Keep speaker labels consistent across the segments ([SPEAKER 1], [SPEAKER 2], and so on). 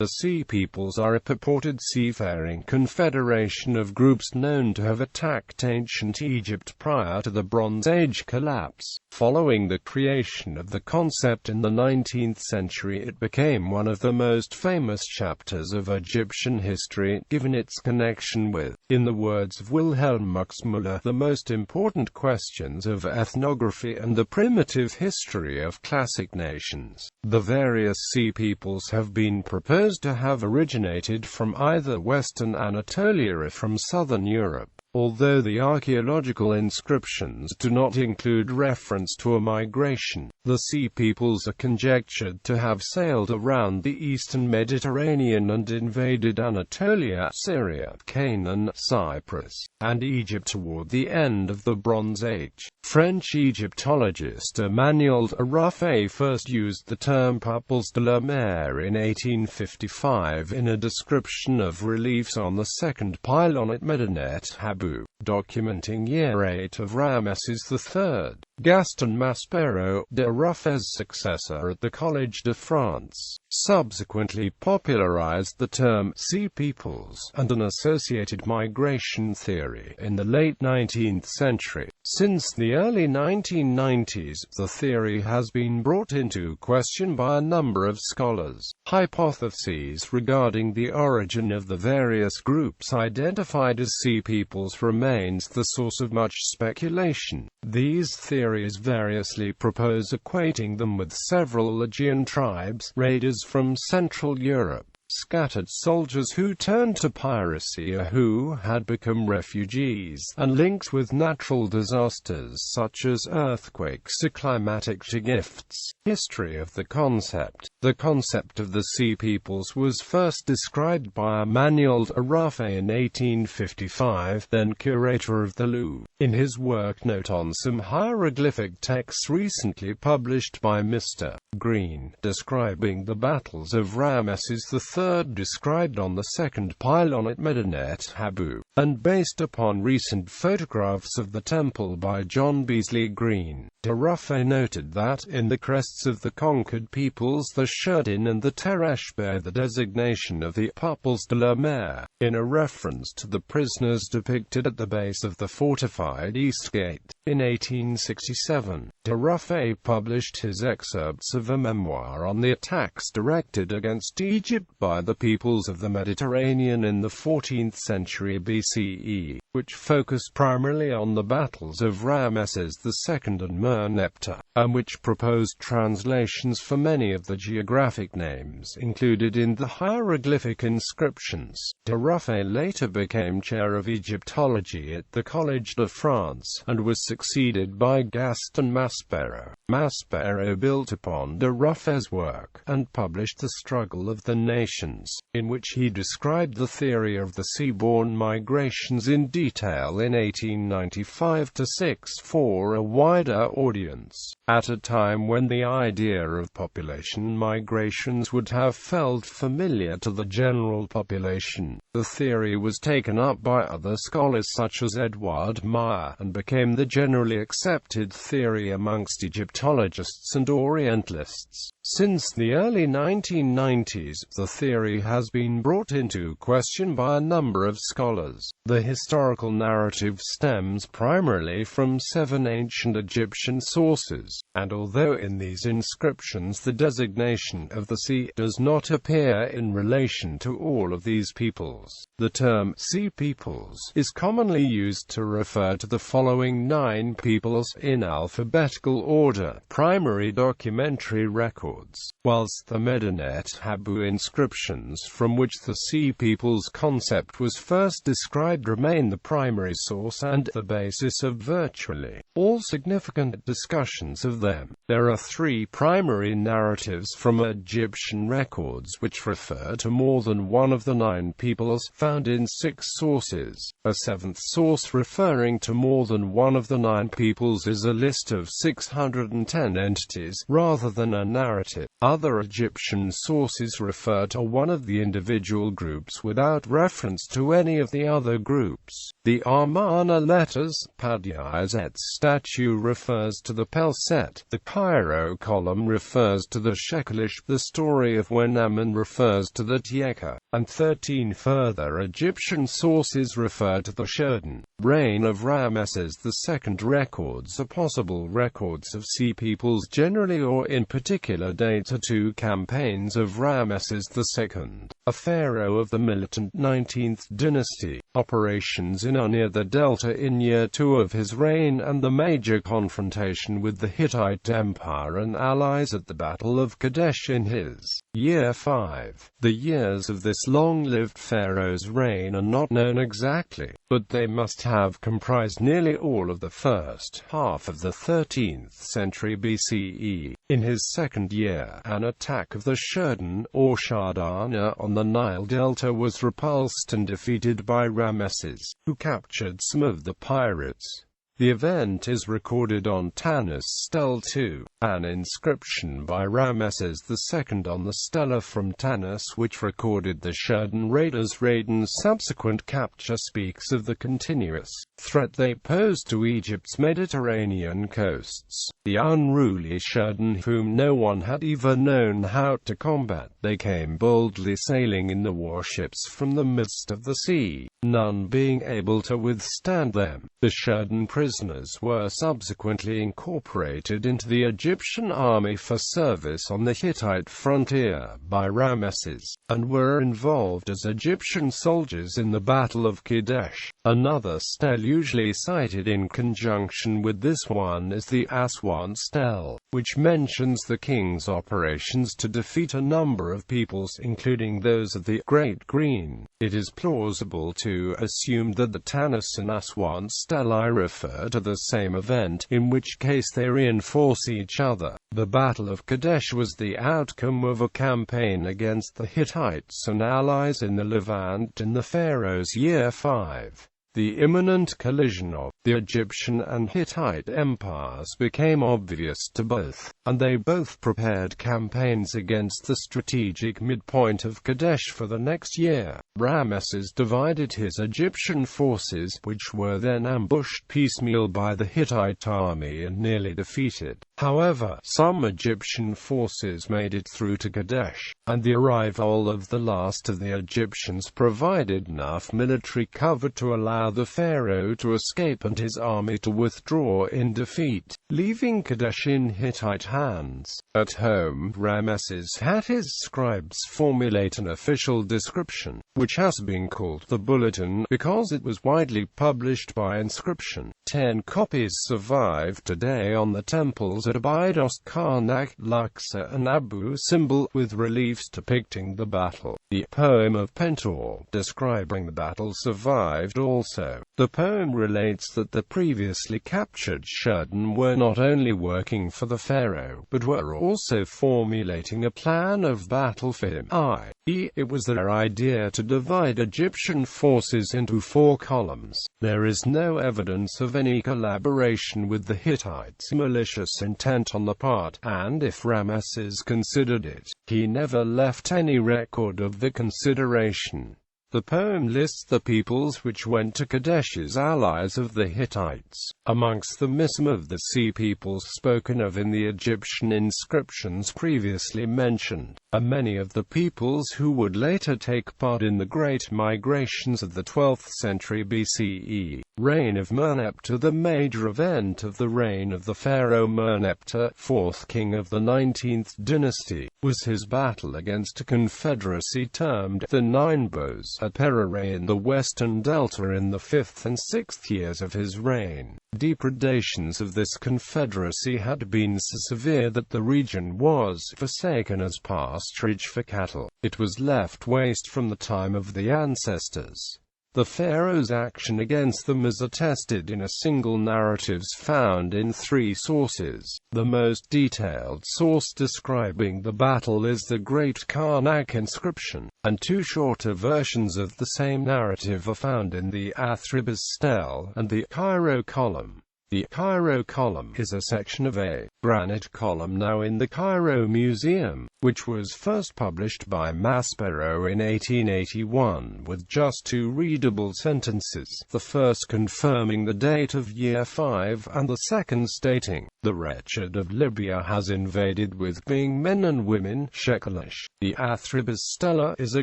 [SPEAKER 1] The Sea Peoples are a purported seafaring confederation of groups known to have attacked ancient Egypt prior to the Bronze Age collapse. Following the creation of the concept in the 19th century, it became one of the most famous chapters of Egyptian history, given its connection with, in the words of Wilhelm Max Müller, the most important questions of ethnography and the primitive history of classic nations. The various sea peoples have been proposed to have originated from either Western Anatolia or from southern Europe, although the archaeological inscriptions do not include reference to a migration. The sea peoples are conjectured to have sailed around the eastern Mediterranean and invaded Anatolia, Syria, Canaan, Cyprus, and Egypt toward the end of the Bronze Age. French Egyptologist Emmanuel Arrufé first used the term peuples de la mer in 1855 in a description of reliefs on the second pylon at Merneptah, documenting year 8 of Ramesses III. Gaston Maspero, de Arrufé's successor at the Collège de France, subsequently popularized the term sea peoples and an associated migration theory in the late 19th century. Since the early 1990s, the theory has been brought into question by a number of scholars. Hypotheses regarding the origin of the various groups identified as sea peoples remains the source of much speculation. These theories variously propose equating them with several Aegean tribes, raiders from Central Europe, scattered soldiers who turned to piracy or who had become refugees, and links with natural disasters such as earthquakes or climatic shifts. History of the concept. The concept of the sea peoples was first described by Emmanuel Arrufé in 1855, then curator of the Louvre, in his work Note on Some Hieroglyphic Texts recently published by Mr. Green, describing the battles of Ramesses III described on the second pylon at Merneptah, and based upon recent photographs of the temple by John Beasley Green. Arrufé noted that, in the crests of the conquered peoples the Sherdin and the Teresh bear the designation of the peuples de la mer, in a reference to the prisoners depicted at the base of the fortified East Gate. In 1867, Arrufé published his excerpts of a memoir on the attacks directed against Egypt by the peoples of the Mediterranean in the 14th century BCE, which focused primarily on the battles of Ramesses II and Merneptah, and which proposed translations for many of the geographic names included in the hieroglyphic inscriptions. Arrufé later became chair of Egyptology at the Collège de France, and was succeeded by Gaston Maspero. Maspero built upon Arrufé's work, and published The Struggle of the Nations, in which he described the theory of the seaborne migrations in detail in 1895-6 for a wider audience, at a time when the idea of population migrations would have felt familiar to the general population. The theory was taken up by other scholars such as Edward Meyer, and became the generally accepted theory amongst Egyptologists and Orientalists. Since the early 1990s, the theory has been brought into question by a number of scholars. The historical narrative stems primarily from 7 ancient Egyptian sources, and although in these inscriptions the designation of the sea does not appear in relation to all of these peoples, the term sea peoples is commonly used to refer to the following 9 peoples in alphabetical order. Primary documentary records. Whilst the Merneptah inscriptions from which the sea peoples concept was first described remain the primary source and the basis of virtually all significant discussions of them, there are 3 primary narratives from Egyptian records which refer to more than one of the 9 peoples, found in 6 sources. A 7th source referring to more than one of the 9 peoples is a list of 610 entities, rather than a narrative. Other Egyptian sources refer to one of the individual groups without reference to any of the other groups. The Amarna letters, Padyazet's statue refers to the Pelset, the Cairo column refers to the Shekelish, the story of Wenamun refers to the Tieka, and 13 further Egyptian sources refer to the Sherden. Reign of Ramesses II. Records are possible records of sea peoples generally or in particular date to 2 campaigns of Ramesses II, a pharaoh of the militant 19th dynasty, operations in or near the Delta in year 2 of his reign, and the major confrontation with the Hittite Empire and allies at the Battle of Kadesh in his year 5. The years of this long-lived pharaoh's reign are not known exactly, but they must have comprised nearly all of the first half of the 13th century BCE. In his second year, an attack of the Sherden, or Shardana, on the Nile Delta was repulsed and defeated by Ramesses, who captured some of the pirates. The event is recorded on Tanis Stele II, an inscription by Ramesses II on the stela from Tanis which recorded the Sherden raiders' raid and subsequent capture speaks of the continuous threat they posed to Egypt's Mediterranean coasts. The unruly Sherden, whom no one had ever known how to combat, they came boldly sailing in the warships from the midst of the sea, none being able to withstand them. The Sherden prisoners were subsequently incorporated into the Egyptian army for service on the Hittite frontier by Ramesses, and were involved as Egyptian soldiers in the Battle of Kadesh. Another stele usually cited in conjunction with this one is the Aswan stele, which mentions the king's operations to defeat a number of peoples including those of the Great Green. It is plausible to assume that the Tanis and Aswan stelae refer to the same event, in which case they reinforce each other. The Battle of Kadesh was the outcome of a campaign against the Hittites and allies in the Levant in the pharaoh's year 5. The imminent collision of the Egyptian and Hittite empires became obvious to both, and they both prepared campaigns against the strategic midpoint of Kadesh for the next year. Ramesses divided his Egyptian forces, which were then ambushed piecemeal by the Hittite army and nearly defeated. However, some Egyptian forces made it through to Kadesh, and the arrival of the last of the Egyptians provided enough military cover to allow the pharaoh to escape and his army to withdraw in defeat, leaving Kadesh in Hittite hands. At home, Ramesses had his scribes formulate an official description, which has been called the Bulletin because it was widely published by inscription. 10 copies survive today on the temples at Abydos, Karnak, Luxor and Abu Simbel, with reliefs depicting the battle. The poem of Pentor, describing the battle, survived also. The poem relates that the previously captured Sherden were not only working for the pharaoh, but were also formulating a plan of battle for him, i.e., it was their idea to divide Egyptian forces into 4 columns. There is no evidence of any collaboration with the Hittites' malicious intent on the part, and if Ramesses considered it, he never left any record of the consideration. The poem lists the peoples which went to Kadesh as allies of the Hittites, amongst them some of the sea peoples spoken of in the Egyptian inscriptions previously mentioned, and many of the peoples who would later take part in the great migrations of the 12th century BCE. Reign of Merneptah. The major event of the reign of the pharaoh Merneptah, 4th king of the 19th dynasty, was his battle against a confederacy termed the Nine Bows at Perere in the western delta in the 5th and 6th years of his reign. Depredations of this confederacy had been so severe that the region was forsaken as pasturage for cattle. It was left waste from the time of the ancestors. The pharaoh's action against them is attested in a single narratives found in 3 sources. The most detailed source describing the battle is the Great Karnak inscription, and 2 shorter versions of the same narrative are found in the Athribis stele and the Cairo column. The Cairo column is a section of a granite column now in the Cairo Museum, which was first published by Maspero in 1881 with just 2 readable sentences, the first confirming the date of year 5 and the second stating, "The wretched of Libya has invaded with being men and women, Shekelish." The Athribis stela is a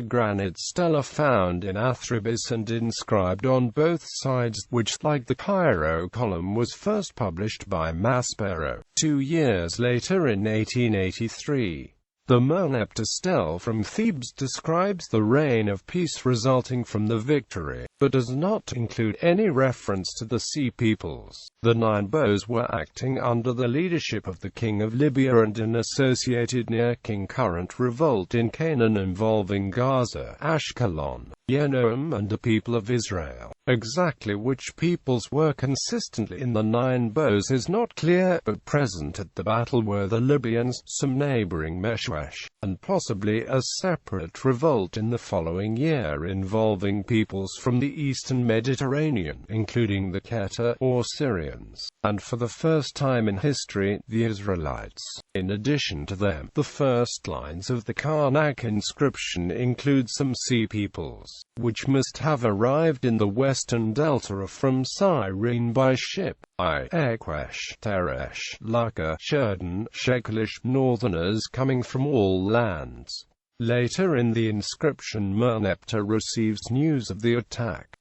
[SPEAKER 1] granite stela found in Athribis and inscribed on both sides, which, like the Cairo column, was first published by Maspero 2 years later in 1883. The Merneptah stele from Thebes describes the reign of peace resulting from the victory, but does not include any reference to the Sea Peoples. The 9 bows were acting under the leadership of the king of Libya and an associated near-concurrent revolt in Canaan involving Gaza, Ashkelon, Yenoam and the people of Israel. Exactly which peoples were consistently in the 9 bows is not clear, but present at the battle were the Libyans, some neighboring Meshwesh, and possibly a separate revolt in the following year involving peoples from the eastern Mediterranean, including the Kheta, or Syrians, and for the first time in history, the Israelites. In addition to them, the first lines of the Karnak inscription include some sea peoples, which must have arrived in the western delta from Cyrene by ship, Ekwesh, Teresh, Laka, Sheridan, Shekelish, northerners coming from all lands. Later in the inscription, Merneptah receives news of the attack.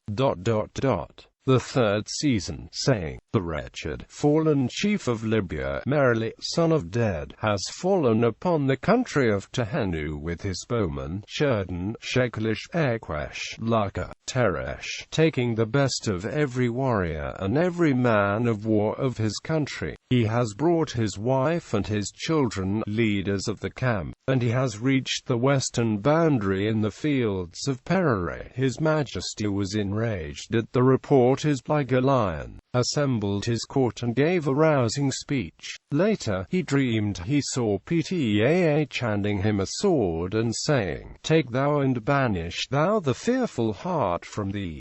[SPEAKER 1] The 3rd season, saying, "The wretched, fallen chief of Libya, Merli, son of Dead, has fallen upon the country of Tehenu with his bowmen, Sheridan, Shekelish, Ekwesh, Laka, Teresh, taking the best of every warrior and every man of war of his country. He has brought his wife and his children, leaders of the camp, and he has reached the western boundary in the fields of Perere. His Majesty was enraged at the report, is like a lion, assembled his court and gave a rousing speech. Later, he dreamed he saw Ptah handing him a sword and saying, 'Take thou and banish thou the fearful heart from thee.'"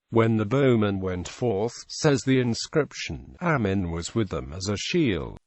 [SPEAKER 1] When the bowmen went forth, says the inscription, Ammon was with them as a shield.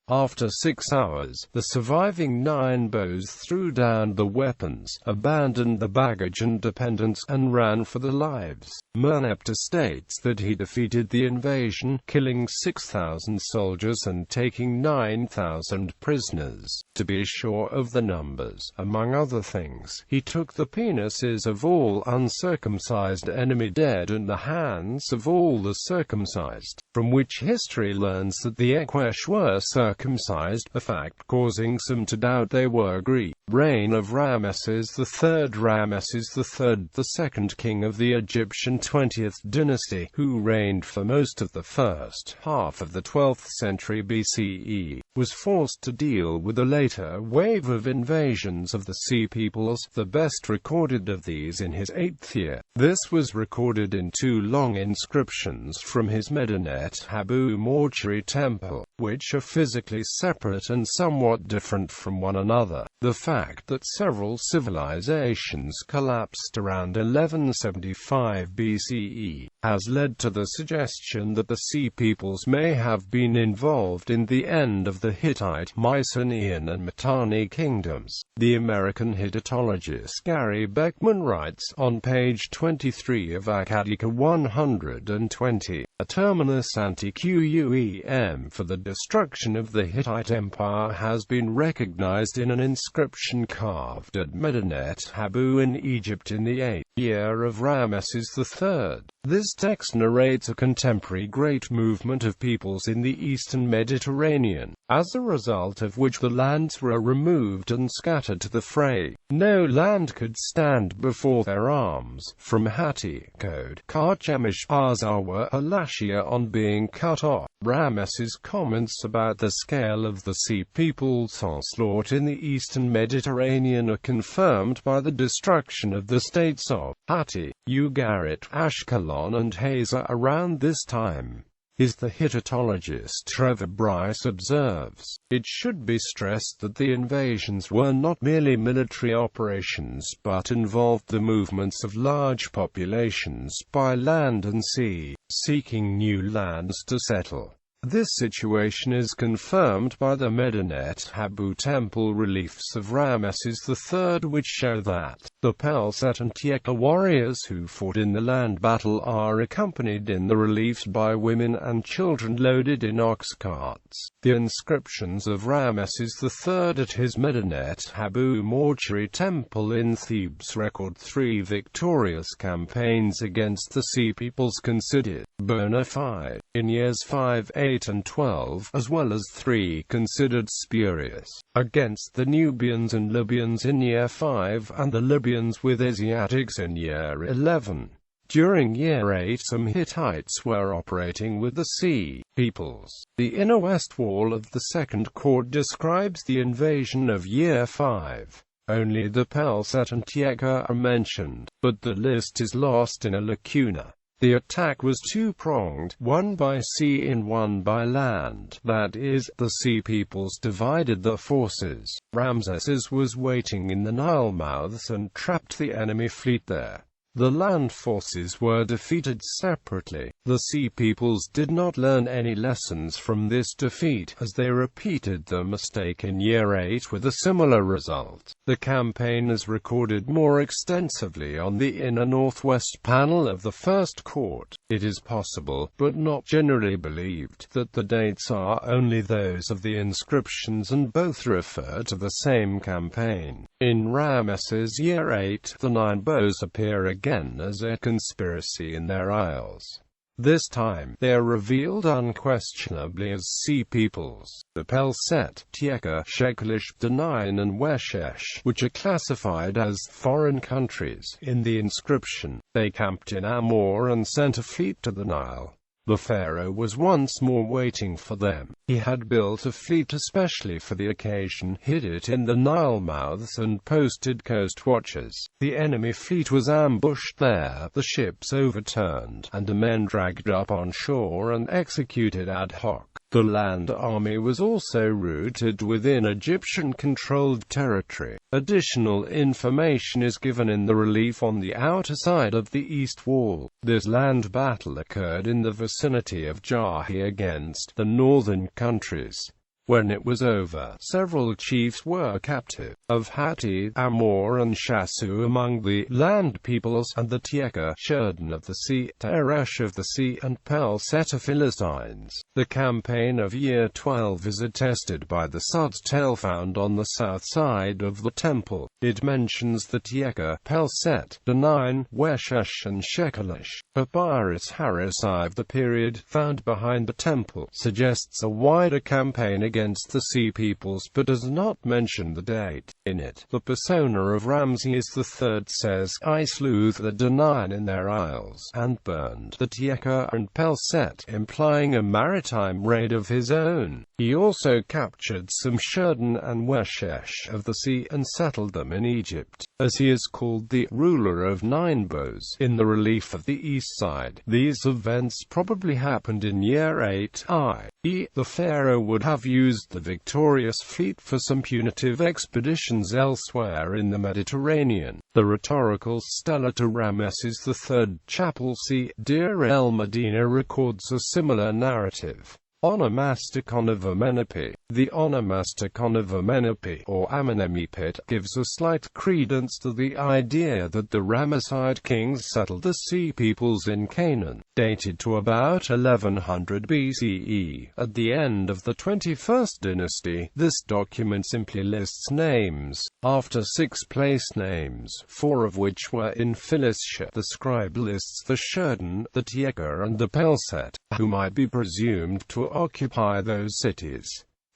[SPEAKER 1] After 6 hours, the surviving 9 bows threw down the weapons, abandoned the baggage and dependents, and ran for their lives. Merneptah states that he defeated the invasion, killing 6,000 soldiers and taking 9,000 prisoners. To be sure of the numbers, among other things, he took the penises of all uncircumcised enemy dead and the hands of all the circumcised, from which history learns that the Ekwesh were circumcised, a fact causing some to doubt they were Greek. Reign of Ramesses III. Ramesses III, the second king of the Egyptian 20th dynasty, who reigned for most of the first half of the 12th century BCE, was forced to deal with a later wave of invasions of the Sea Peoples, the best recorded of these in his 8th year. This was recorded in 2 long inscriptions from his Medinet Habu mortuary temple, which are physically separate and somewhat different from one another. The fact that several civilizations collapsed around 1175 BCE has led to the suggestion that the Sea Peoples may have been involved in the end of the Hittite, Mycenaean and Mitanni kingdoms. The American Hittitologist Gary Beckman writes, on page 23 of Akkadica 120, "A terminus antiquem for the destruction of the Hittite Empire has been recognized in an inscription carved at Medinet Habu in Egypt in the 8th year of Ramesses III. This text narrates a contemporary great movement of peoples in the eastern Mediterranean, as a result of which the lands were removed and scattered to the fray. No land could stand before their arms. From Hatti, Code, Karchemish, Azawa, Halashia on being cut off. Ramesses comments about the scale of the Sea Peoples' onslaught in the eastern Mediterranean are confirmed by the destruction of the states of Hatti, Ugarit, Ashkelon and Hazor around this time. The Hittitologist Trevor Bryce observes, "It should be stressed that the invasions were not merely military operations but involved the movements of large populations by land and sea. seeking new lands to settle. This situation is confirmed by the Medinet Habu temple reliefs of Ramesses III, which show that the Pelset and Tieka warriors who fought in the land battle are accompanied in the reliefs by women and children loaded in ox carts. The inscriptions of Ramesses III at his Medinet Habu mortuary temple in Thebes record 3 victorious campaigns against the sea peoples considered bona fide in years 5, 8 and 12, as well as 3 considered spurious, against the Nubians and Libyans in year 5, and the Libyans with Asiatics in year 11. During year 8 some Hittites were operating with the sea peoples. The inner west wall of the second court describes the invasion of year 5. Only the Pelset and Tieka are mentioned, but the list is lost in a lacuna. The attack was two-pronged, one by sea and one by land. That is, the sea peoples divided their forces. Ramesses was waiting in the Nile mouths and trapped the enemy fleet there. The land forces were defeated separately. The sea peoples did not learn any lessons from this defeat, as they repeated the mistake in year 8 with a similar result. The campaign is recorded more extensively on the inner northwest panel of the first court. It is possible, but not generally believed, that the dates are only those of the inscriptions and both refer to the same campaign. In Ramesses year 8, the 9 bows appear again as a conspiracy in their isles. This time, they are revealed unquestionably as sea peoples. The Pelset, Tieka, Shekelish, Danine and Weshesh, which are classified as foreign countries in the inscription. They camped in Amor and sent a fleet to the Nile. The pharaoh was once more waiting for them. He had built a fleet especially for the occasion, hid it in the Nile mouths and posted coast watchers. The enemy fleet was ambushed there, the ships overturned, and the men dragged up on shore and executed ad hoc. The land army was also routed within Egyptian-controlled territory. Additional information is given in the relief on the outer side of the east wall. This land battle occurred in the vicinity of Jahi against the northern countries. When it was over, several chiefs were captive, of Hatti, Amor and Shasu among the land peoples, and the Tieka, Shurdan of the sea, Teresh of the sea, and Pelset of Philistines. The campaign of year 12 is attested by the Sud's tale found on the south side of the temple. It mentions the Tieka, Pelset, Danine, Weshesh and Shekelish. Papyrus Harisi of the period found behind the temple suggests a wider campaign against the sea peoples but does not mention the date. In it, the persona of Ramesses III says, "I slew the Danine in their isles, and burned the Tieka and Pelset," implying a maritime raid of his own. He also captured some Shurdan and Weshesh of the sea and settled them in Egypt, as he is called the ruler of 9 bows in the relief of the east side. These events probably happened in year 8, i.e., the pharaoh would have used the victorious fleet for some punitive expeditions elsewhere in the Mediterranean. The rhetorical stela to Ramesses III Chapel C. Deir el-Medina records a similar narrative. Onomasticon of Amenepi. The onomasticon of Amenepi, or Amenemipet, gives a slight credence to the idea that the Ramesside kings settled the sea peoples in Canaan, dated to about 1100 BCE. At the end of the 21st dynasty, this document simply lists names, after 6 place names, 4 of which were in Philistia. The scribe lists the Shurdan, the Tieka and the Pelset, who might be presumed to occupy those cities.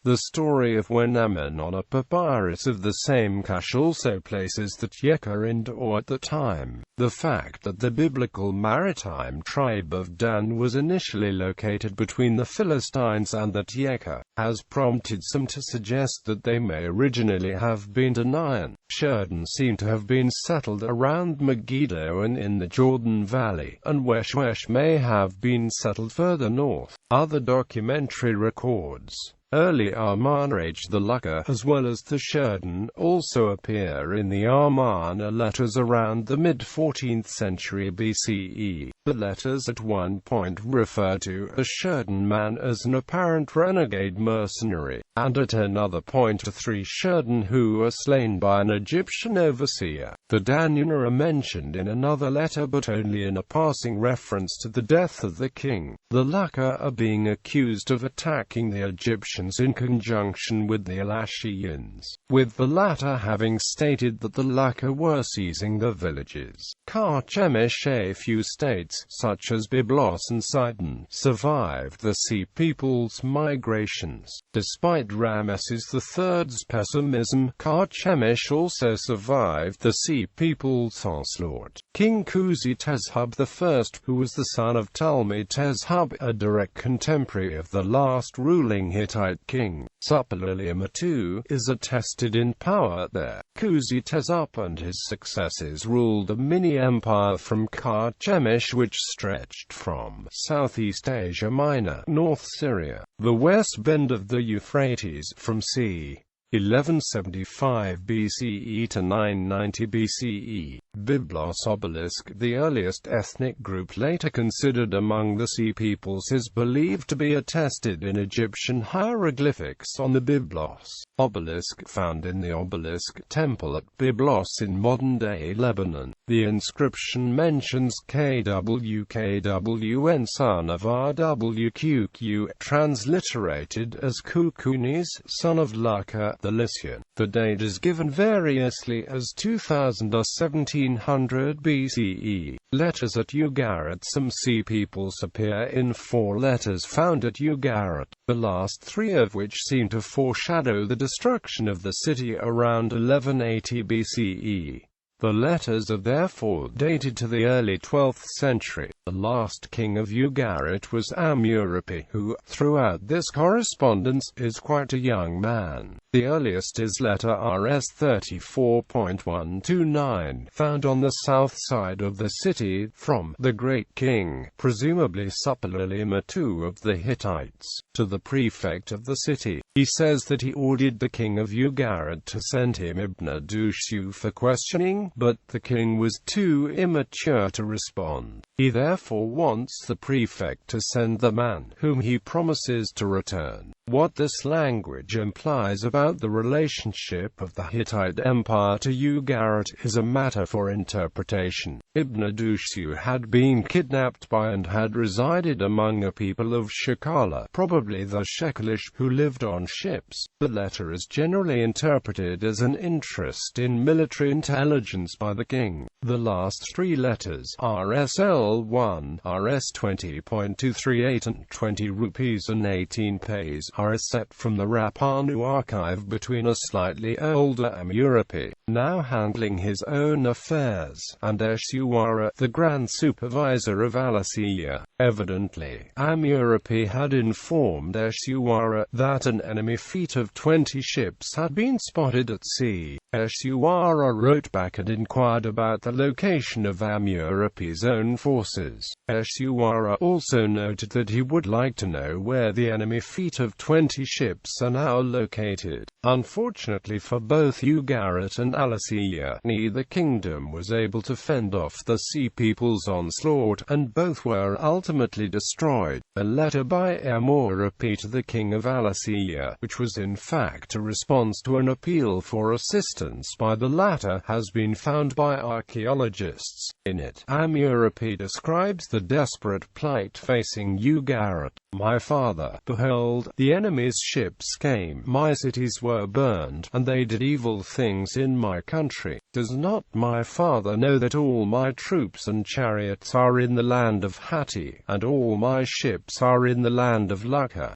[SPEAKER 1] The story of Wenamen on a papyrus of the same cache also places the Tieka in Dor at the time. The fact that the biblical maritime tribe of Dan was initially located between the Philistines and the Tieka has prompted some to suggest that they may originally have been Danaan. Shurdan seem to have been settled around Megiddo and in the Jordan Valley, and Weshesh may have been settled further north. Other documentary records Early Amarna-age the Lucca, as well as the Sherden, also appear in the Amarna letters around the mid-14th century BCE. The letters at one point refer to a Sherden man as an apparent renegade mercenary, and at another point to 3 Sherden who are slain by an Egyptian overseer. The Danuna are mentioned in another letter but only in a passing reference to the death of the king. The Lucca are being accused of attacking the Egyptians in conjunction with the Elashians, with the latter having stated that the Lucca were seizing the villages. Carchemish. A few states, such as Byblos and Sidon, survived the Sea Peoples' migrations. Despite Ramesses III's pessimism, Carchemish also survived the Sea Peoples' onslaught. King Kusi-Teshub I, who was the son of Ptolemy-Teshub, a direct contemporary of the last ruling Hittite king, Suppiluliuma II, is attested in power there. Kusi-Teshub and his successors ruled a mini-empire from Carchemish which stretched from Southeast Asia Minor, North Syria, the west bend of the Euphrates, from c. 1175 BCE to 990 BCE. Byblos obelisk, the earliest ethnic group later considered among the Sea Peoples, is believed to be attested in Egyptian hieroglyphics on the Byblos obelisk found in the obelisk temple at Byblos in modern-day Lebanon. The inscription mentions KWKWN, son of RWQQ, transliterated as Kukunis, son of Lucca, the Lycian. The date is given variously as 2000 or 1700 BCE. Letters at Ugarit. Some Sea Peoples appear in 4 letters found at Ugarit, the last 3 of which seem to foreshadow the destruction of the city around 1180 BCE. The letters are therefore dated to the early 12th century. The last king of Ugarit was Amurapi, who, throughout this correspondence, is quite a young man. The earliest is letter RS 34.129, found on the south side of the city, from the great king, presumably Suppiluliuma II of the Hittites, to the prefect of the city. He says that he ordered the king of Ugarit to send him Ibn Dushu for questioning, but the king was too immature to respond. He therefore wants the prefect to send the man, whom he promises to return. What this language implies about the relationship of the Hittite Empire to Ugarit is a matter for interpretation. Ibn Dushu had been kidnapped by and had resided among a people of Shakala, probably the Shekelish, who lived on ships. The letter is generally interpreted as an interest in military intelligence by the king. The last 3 letters, RSL1, RS 20.238 and 20 rupees and 18 paise, are a set from the Rapanu archive between a slightly older Amurapi, now handling his own affairs, and Eshuwara, the Grand Supervisor of Alasia. Evidently, Amurapi had informed Eshuwara that an enemy fleet of 20 ships had been spotted at sea. Eshuwara wrote back and inquired about the location of Amurapi's own forces. Eshuwara also noted that he would like to know where the enemy fleet of 20 ships are now located. Unfortunately for both Ugarit and Alasia, neither kingdom was able to fend off the Sea People's onslaught, and both were ultimately destroyed. A letter by Amurapi to the king of Alasia, which was in fact a response to an appeal for assistance by the latter, has been found by archaeologists. In it, Amurapi describes the desperate plight facing Ugarit. My father, behold, the enemy's ships came, my cities were burned, and they did evil things in my country. Does not my father know that all my troops and chariots are in the land of Hatti, and all my ships are in the land of Lucca?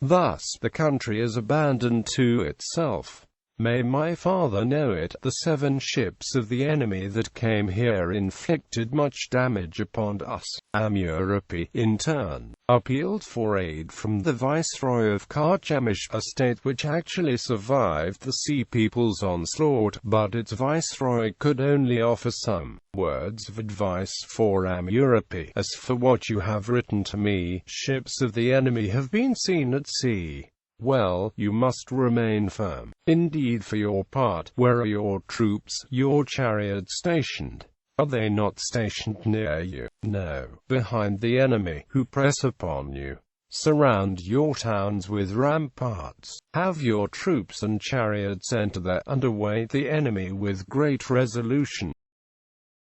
[SPEAKER 1] Thus the country is abandoned to itself. May my father know it. The 7 ships of the enemy that came here inflicted much damage upon us. Europe, in turn, appealed for aid from the viceroy of Carchemish, a state which actually survived the Sea People's onslaught, but its viceroy could only offer some words of advice for Europe. As for what you have written to me, ships of the enemy have been seen at sea. Well, you must remain firm. Indeed, for your part, where are your troops, your chariots stationed? Are they not stationed near you? No, behind the enemy, who press upon you. Surround your towns with ramparts. Have your troops and chariots enter there, and await the enemy with great resolution.